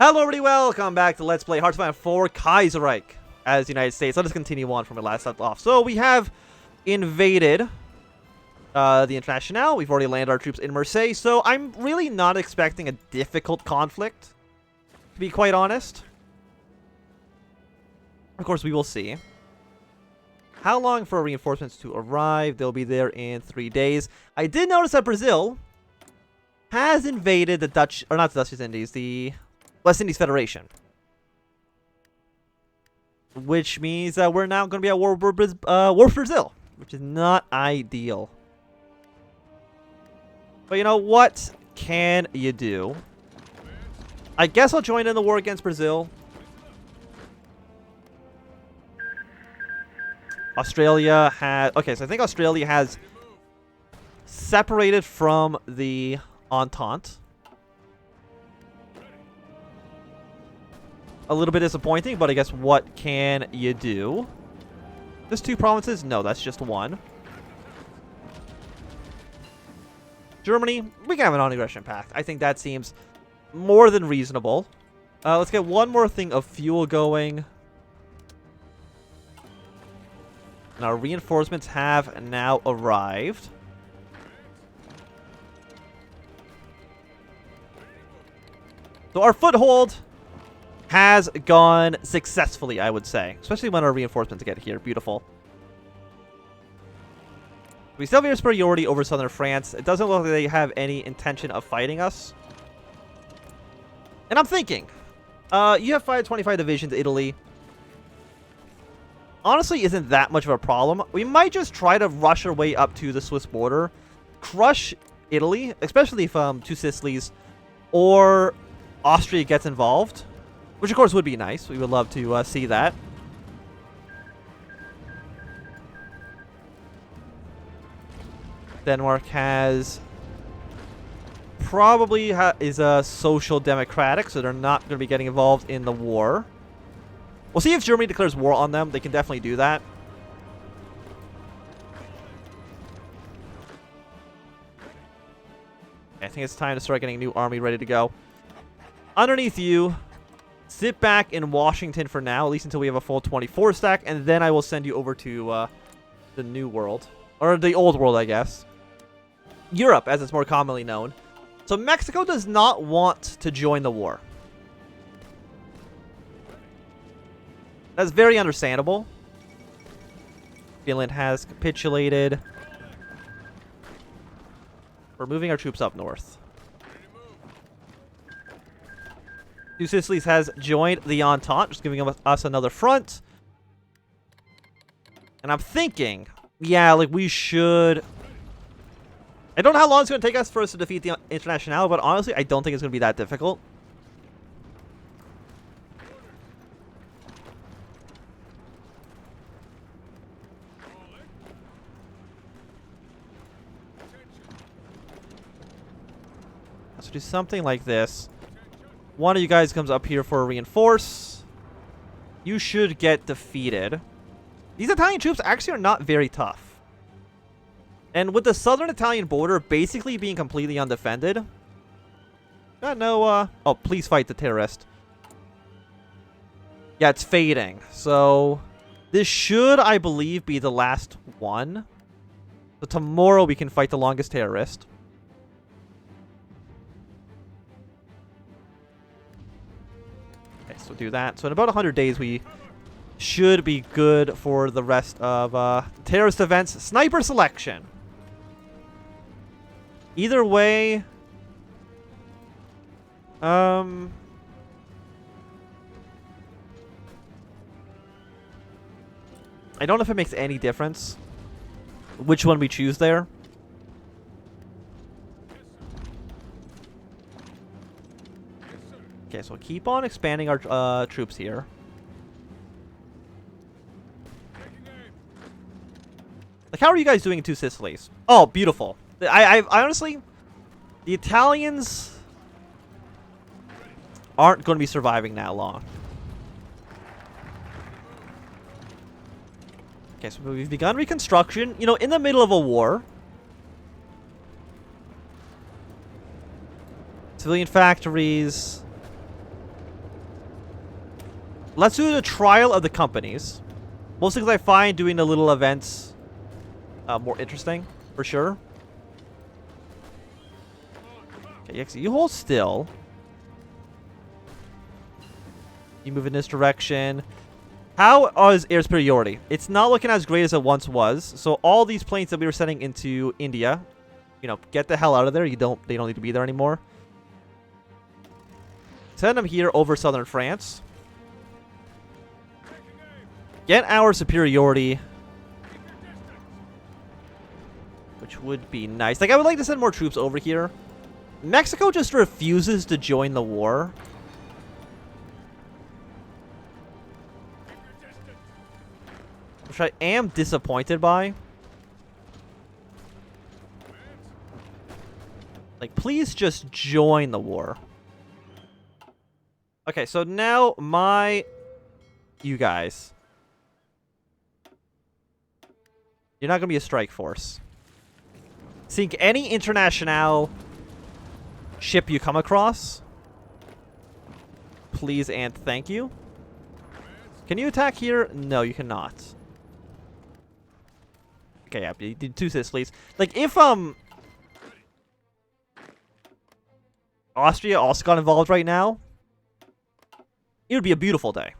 Hello everybody, welcome back to Let's Play Hearts of Iron 4 Kaiserreich as the United States. Let us continue on from where we last left off. So we have invaded the International. We've already landed our troops in Marseille, so I'm really not expecting a difficult conflict, to be quite honest. Of course, we will see. How long for reinforcements to arrive? They'll be there in 3 days. I did notice that Brazil has invaded the Dutch, or not the Dutch East Indies, the West Indies Federation. Which means that we're now going to be at war with Brazil, which is not ideal. But you know, what can you do? I guess I'll join in the war against Brazil. Australia has... Okay, so I think Australia has separated from the Entente. A little bit disappointing, but I guess what can you do? There's 2 provinces? No, that's just 1. Germany, we can have a non-aggression pact. I think that seems more than reasonable. Let's get one more thing of fuel going. And our reinforcements have now arrived. So our foothold has gone successfully, I would say. Especially when our reinforcements get here. Beautiful. We still have air superiority over southern France. It doesn't look like they have any intention of fighting us. And I'm thinking, you have 525 divisions, Italy. Honestly, isn't that much of a problem. We might just try to rush our way up to the Swiss border. Crush Italy, especially if 2 Sicilies or Austria gets involved. Which, of course, would be nice. We would love to see that. Denmark has... Probably is a social democratic, so they're not going to be getting involved in the war. We'll see if Germany declares war on them. They can definitely do that. I think it's time to start getting a new army ready to go. Underneath you... Sit back in Washington for now, at least until we have a full 24 stack, and then I will send you over to the New World. Or the Old World, I guess. Europe, as it's more commonly known. So Mexico does not want to join the war. That's very understandable. Finland has capitulated. We're moving our troops up north. 2 Sicilies has joined the Entente, just giving us another front. And I'm thinking, yeah, like we should... I don't know how long it's going to take us for us to defeat the International, but honestly, I don't think it's going to be that difficult. Let's do something like this. One of you guys comes up here for a reinforce. You should get defeated. These Italian troops actually are not very tough. And with the southern Italian border basically being completely undefended. Got no, oh, please fight the terrorist. Yeah, it's fading. So, this should, I believe, be the last one. So tomorrow we can fight the longest terrorist. So do that. So in about 100 days, we should be good for the rest of terrorist events. Sniper selection. Either way, I don't know if it makes any difference which one we choose there. Okay, so keep on expanding our troops here. Like, how are you guys doing in 2 Sicilies? Oh, beautiful. I honestly, the Italians aren't going to be surviving that long. Okay, so we've begun reconstruction. You know, in the middle of a war. Civilian factories. let's do the trial of the companies. Mostly because I find doing the little events more interesting, for sure. Okay, you hold still. You move in this direction. How is air superiority? It's not looking as great as it once was. So all these planes that we were sending into India, you know, get the hell out of there. They don't need to be there anymore. Send them here over southern France. Get our superiority, which would be nice. Like, I would like to send more troops over here. Mexico just refuses to join the war. Which I am disappointed by. Like, please just join the war. Okay, so now you guys. You're not going to be a strike force. Sink any international ship you come across. Please and thank you. Can you attack here? No, you cannot. Okay, yeah, you did 2 Sicilies. Like, if, Austria also got involved right now, it would be a beautiful day.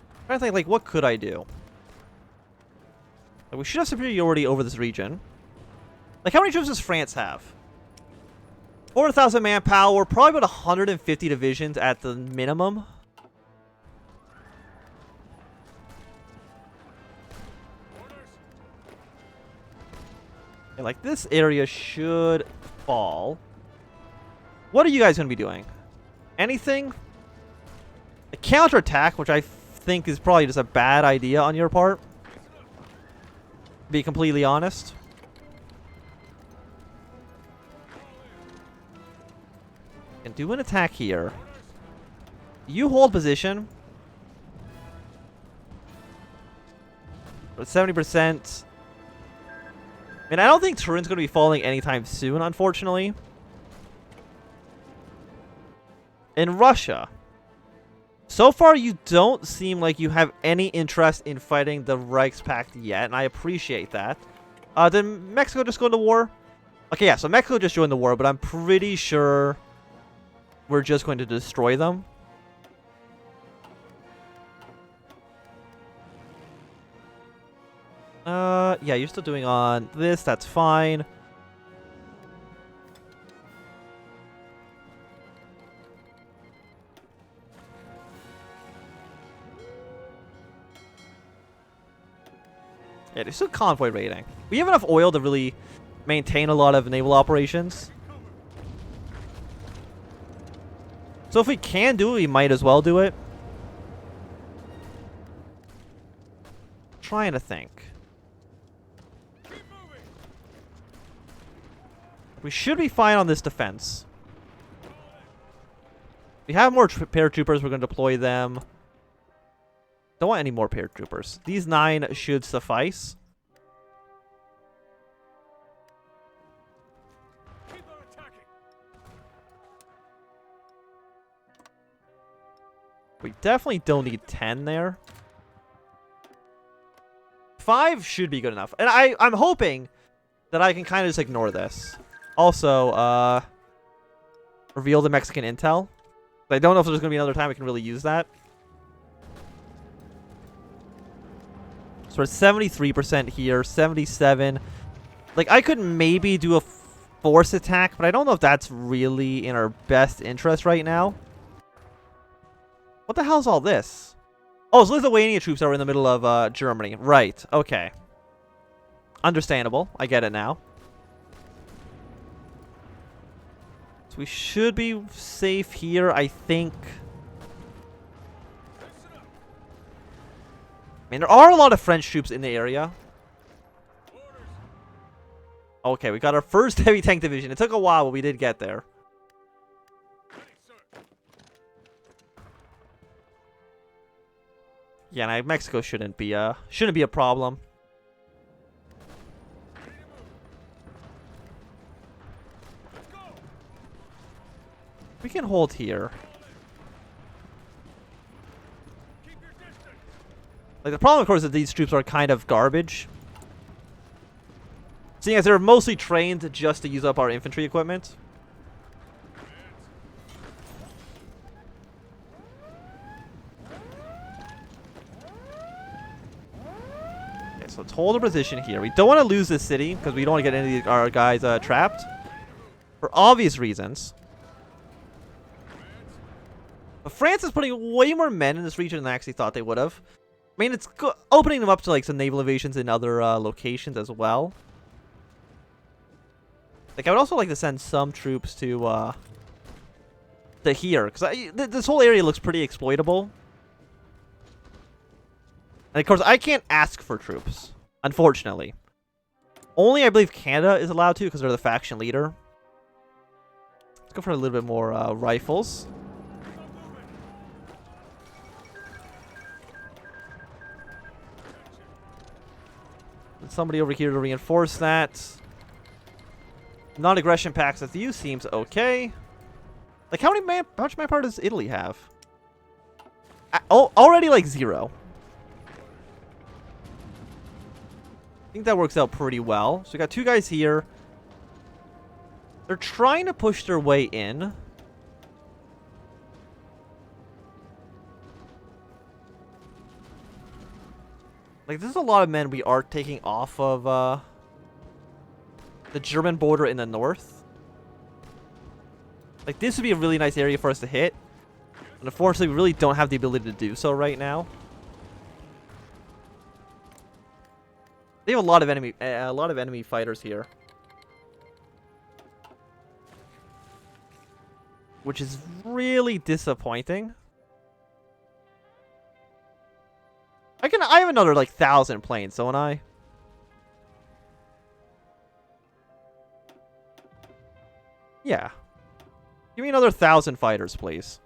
I'm trying to think, like, what could I do? Like, we should have superiority over this region. Like, how many troops does France have? 400,000 manpower, probably about 150 divisions at the minimum. And, like, this area should fall. What are you guys going to be doing? Anything? A counterattack, which I think is probably just a bad idea on your part. To be completely honest. And do an attack here. You hold position. But 70%. I mean, I don't think Turin's going to be falling anytime soon, unfortunately. In Russia, so far you don't seem like you have any interest in fighting the Reichspakt yet, and I appreciate that. Did Mexico just go into war? Okay, yeah, so Mexico just joined the war, but I'm pretty sure we're just going to destroy them. Yeah, you're still doing on this, that's fine. Yeah, there's still convoy raiding. We have enough oil to really maintain a lot of naval operations. So if we can do it, we might as well do it. Trying to think. We should be fine on this defense. We have more paratroopers. We're going to deploy them. Don't want any more paratroopers. These 9 should suffice. We definitely don't need 10 there. 5 should be good enough. And I'm hoping that I can kind of just ignore this. Also, reveal the Mexican intel. I don't know if there's going to be another time I can really use that. So we're at 73% here, 77. Like, I could maybe do a force attack, but I don't know if that's really in our best interest right now. What the hell is all this? Oh, it's Lithuania troops that are in the middle of Germany. Right, okay. Understandable. I get it now. So we should be safe here, I think. I mean, there are a lot of French troops in the area. Okay, we got our first heavy tank division. It took a while, but we did get there. Yeah, and Mexico shouldn't be a problem. We can hold here. Like, the problem, of course, is that these troops are kind of garbage. Seeing as they're mostly trained just to use up our infantry equipment. Okay, so let's hold a position here. We don't want to lose this city, because we don't want to get any of our guys trapped. For obvious reasons. But France is putting way more men in this region than I actually thought they would have. I mean, it's opening them up to, like, some naval invasions in other locations as well. Like, I would also like to send some troops to here, because this whole area looks pretty exploitable. And of course, I can't ask for troops, unfortunately. Only, I believe, Canada is allowed to, because they're the faction leader. Let's go for a little bit more rifles. And somebody over here to reinforce that. Non-aggression pacts with you seems okay. Like, how much manpower does Italy have? Already, like, 0. I think that works out pretty well. So we got 2 guys here. They're trying to push their way in. Like, there's a lot of men we are taking off of, the German border in the north. Like, this would be a really nice area for us to hit. And unfortunately, we really don't have the ability to do so right now. They have a lot of enemy fighters here. Which is really disappointing. I have another, like, 1,000 planes, don't I? Yeah. Give me another 1,000 fighters, please.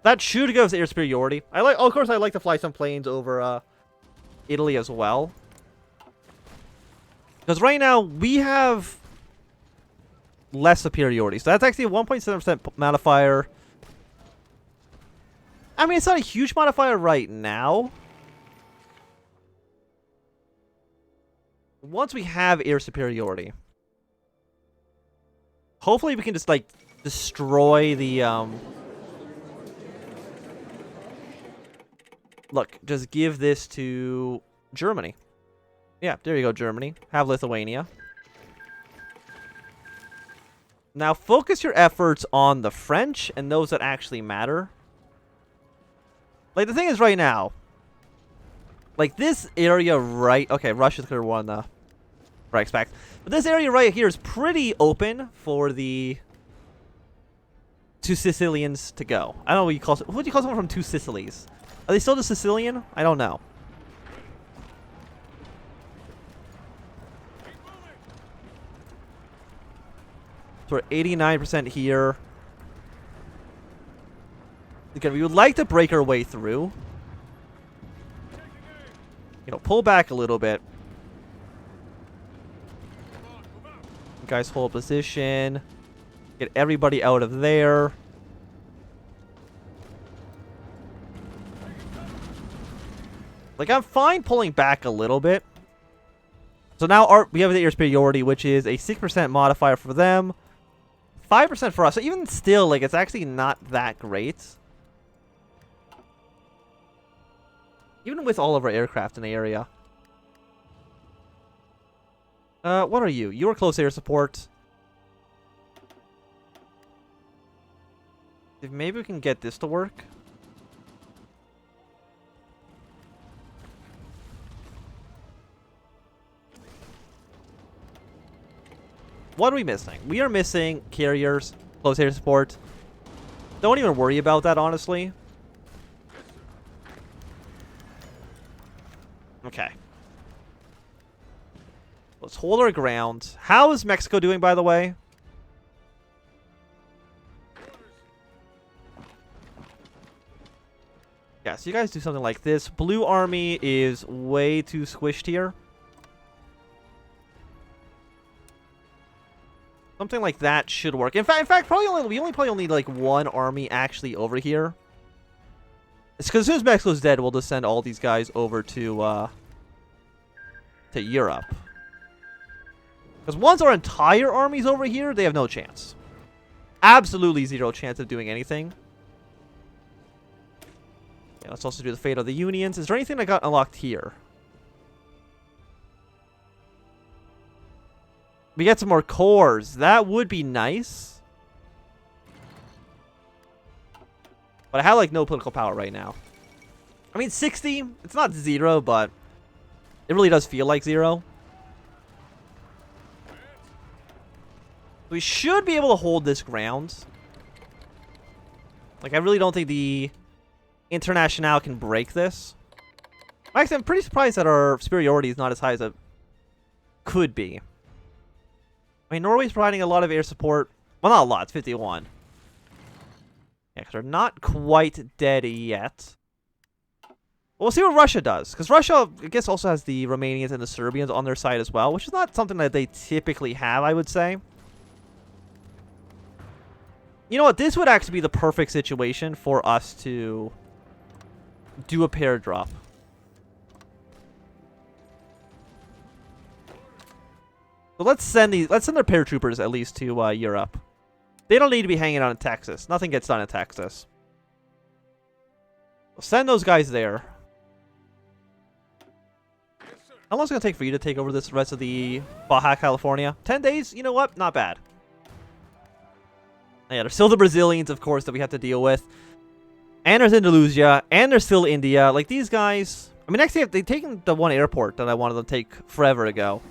That should give us air superiority. Of course, I like to fly some planes over Italy as well. Because right now, we have less superiority. So that's actually a 1.7% modifier. I mean, it's not a huge modifier right now. Once we have air superiority, hopefully we can just, like, destroy the, Look, just give this to Germany. Yeah, there you go, Germany. Have Lithuania. Now focus your efforts on the French and those that actually matter. Like, the thing is right now, like, this area right... Okay, Russia's going to won the Reichspakt. But this area right here is pretty open for the two Sicilians to go. I don't know what you call... What do you call someone from two Sicilies? Are they still the Sicilian? I don't know. So we're 89% here. Again, we would like to break our way through. You know, pull back a little bit. You guys hold position. Get everybody out of there. Like, I'm fine pulling back a little bit. So now we have the air superiority, which is a 6% modifier for them. 5% for us. So even still, like, it's actually not that great. Even with all of our aircraft in the area. What are you? You are close air support. If maybe we can get this to work. What are we missing? We are missing carriers, close air support. Don't even worry about that, honestly. Okay. Let's hold our ground. How is Mexico doing, by the way? Yeah, so you guys do something like this. Blue Army is way too squished here. Something like that should work. In fact, we probably only need like one army actually over here. It's because as soon as Mexico's dead, we'll just send all these guys over to Europe. Because once our entire army's over here, they have no chance. Absolutely zero chance of doing anything. Yeah, let's also do the fate of the unions. Is there anything that got unlocked here? We get some more cores. That would be nice. But I have, like, no political power right now. I mean, 60, it's not 0, but it really does feel like 0. We should be able to hold this ground. Like, I really don't think the International can break this. Actually, I'm pretty surprised that our superiority is not as high as it could be. I mean, Norway's providing a lot of air support. Well, not a lot. It's 51. Yeah, because they're not quite dead yet. We'll see what Russia does. Because Russia, I guess, also has the Romanians and the Serbians on their side as well. Which is not something that they typically have, I would say. You know what? This would actually be the perfect situation for us to do a pair drop. So let's send their paratroopers at least to Europe. They don't need to be hanging out in Texas. Nothing gets done in Texas. We'll send those guys there. How long is it going to take for you to take over this rest of the Baja California? 10 days? You know what? Not bad. Yeah, there's still the Brazilians, of course, that we have to deal with. And there's Andalusia. And there's still India. Like, these guys... I mean, actually, they've taken the one airport that I wanted them to take forever ago.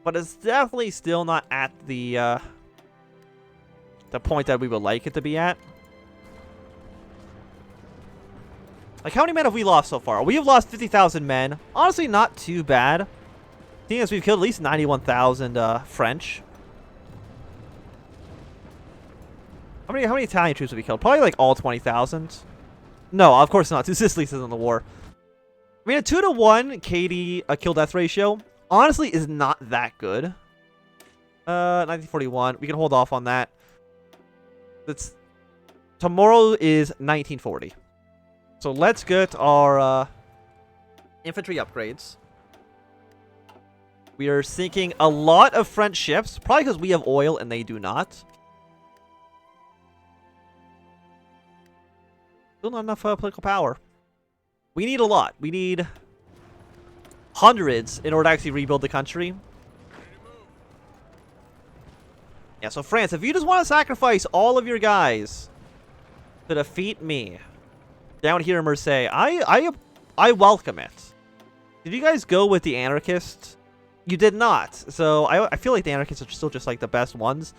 But it's definitely still not at the point that we would like it to be at. Like, how many men have we lost so far? We have lost 50,000 men. Honestly, not too bad. Seeing as we've killed at least 91,000 French. How many Italian troops have we killed? Probably like all 20,000. No, of course not. Two Sicilies isn't in the war. I mean, a 2-to-1 KD kill death ratio honestly is not that good. 1941. We can hold off on that. Tomorrow is 1940. So let's get our infantry upgrades. We are sinking a lot of French ships, probably because we have oil and they do not. Still not enough political power. We need a lot. We need hundreds in order to actually rebuild the country. Yeah, so France, if you just want to sacrifice all of your guys to defeat me down here in Marseille, I welcome it. Did you guys go with the anarchists? You did not. So I feel like the anarchists are still just like the best ones.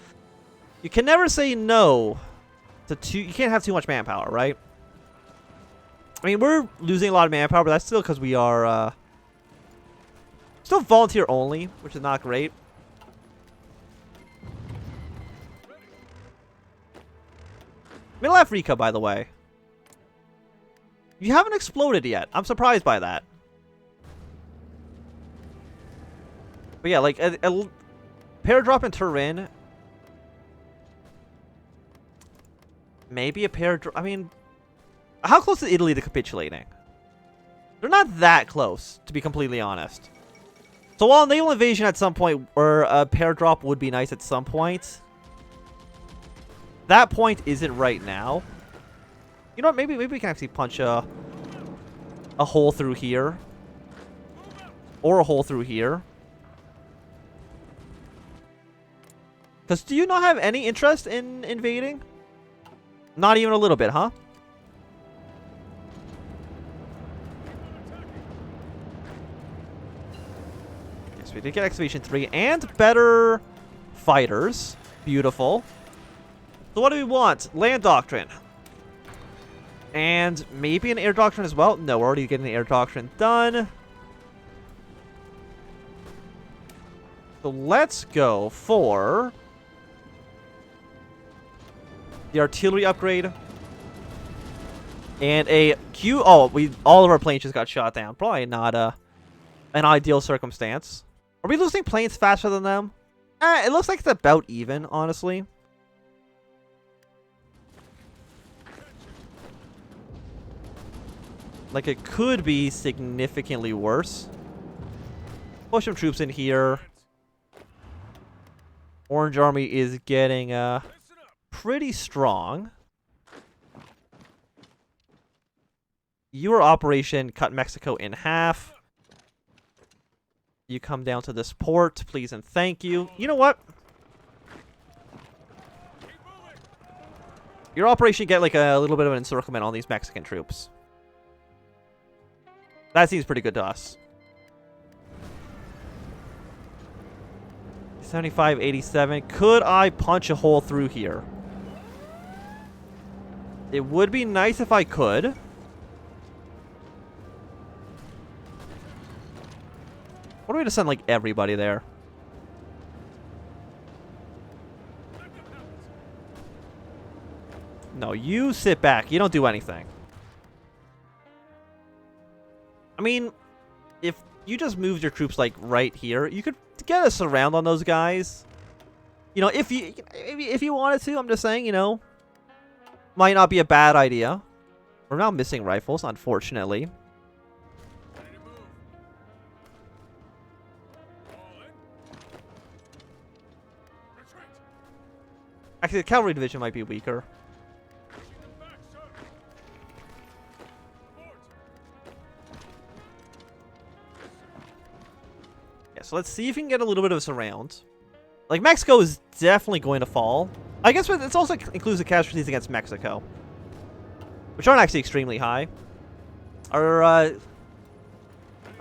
You can never say no to you can't have too much manpower, right? I mean, we're losing a lot of manpower, but that's still because we are still volunteer only, which is not great. Middle Africa, by the way. You haven't exploded yet. I'm surprised by that. But yeah, like a paradrop in Turin. Maybe a paradrop. I mean, how close is Italy to capitulating? They're not that close, to be completely honest. So while a naval invasion at some point, or a paradrop would be nice at some point, that point isn't right now. You know what? Maybe we can actually punch a hole through here, or a hole through here. Because do you not have any interest in invading? Not even a little bit, huh? Yes, we did get Excavation 3 and better fighters. Beautiful. So what do we want? Land Doctrine. And maybe an Air Doctrine as well? No, we're already getting the Air Doctrine done. So let's go for the artillery upgrade. And a Q. Oh, all of our planes just got shot down. Probably not an ideal circumstance. Are we losing planes faster than them? It looks like it's about even, honestly. Like, it could be significantly worse. Push some troops in here. Orange Army is getting pretty strong. Your operation cut Mexico in half. You come down to this port, please and thank you. You know what? Your operation get like a little bit of an encirclement on these Mexican troops. That seems pretty good to us. 75, 87. Could I punch a hole through here? It would be nice if I could. What are we to send like everybody there? No, you sit back. You don't do anything. I mean, if you just moved your troops like right here, you could get a surround on those guys. You know, if you wanted to, I'm just saying, you know, might not be a bad idea. We're now missing rifles, unfortunately. Actually, the cavalry division might be weaker. Yeah, so let's see if we can get a little bit of a surround. Like, Mexico is definitely going to fall. I guess it also includes the casualties against Mexico, which aren't actually extremely high. Our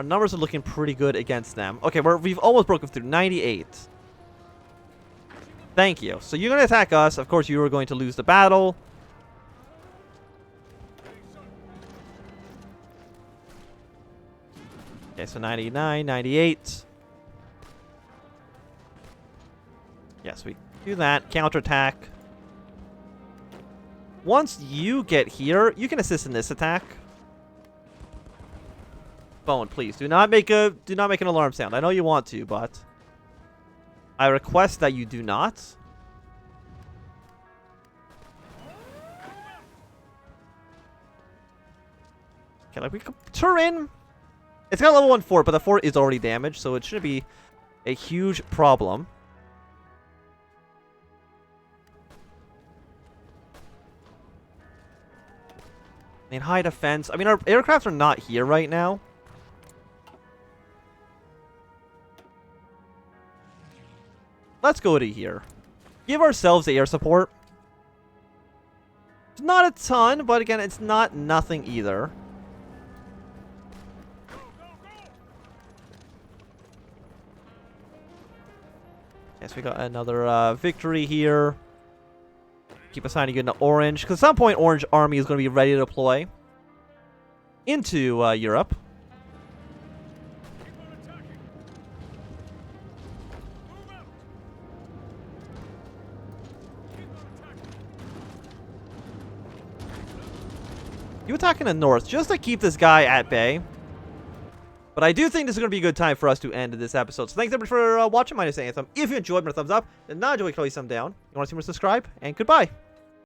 numbers are looking pretty good against them. Okay, we've almost broken through. 98. Thank you. So you're going to attack us. Of course, you are going to lose the battle. Okay, so 99, 98. Yes, we do that. Counterattack. Once you get here, you can assist in this attack. Phone, please. Do not make an alarm sound. I know you want to, but I request that you do not. Okay, like we could Turin. It's got level 1 fort, but the fort is already damaged, so it shouldn't be a huge problem. I mean, high defense. I mean, our aircraft are not here right now. Let's go to here. Give ourselves the air support. It's not a ton, but again, it's not nothing either. Yes, we got another victory here. Keep assigning you into orange, because at some point, Orange Army is going to be ready to deploy into Europe. You attack in the north just to keep this guy at bay. But I do think this is going to be a good time for us to end this episode. So thanks everybody for watching. My name is Anthem. If you enjoyed, give me a thumbs up. If not, enjoy, please thumb down. You want to see more, subscribe, and goodbye.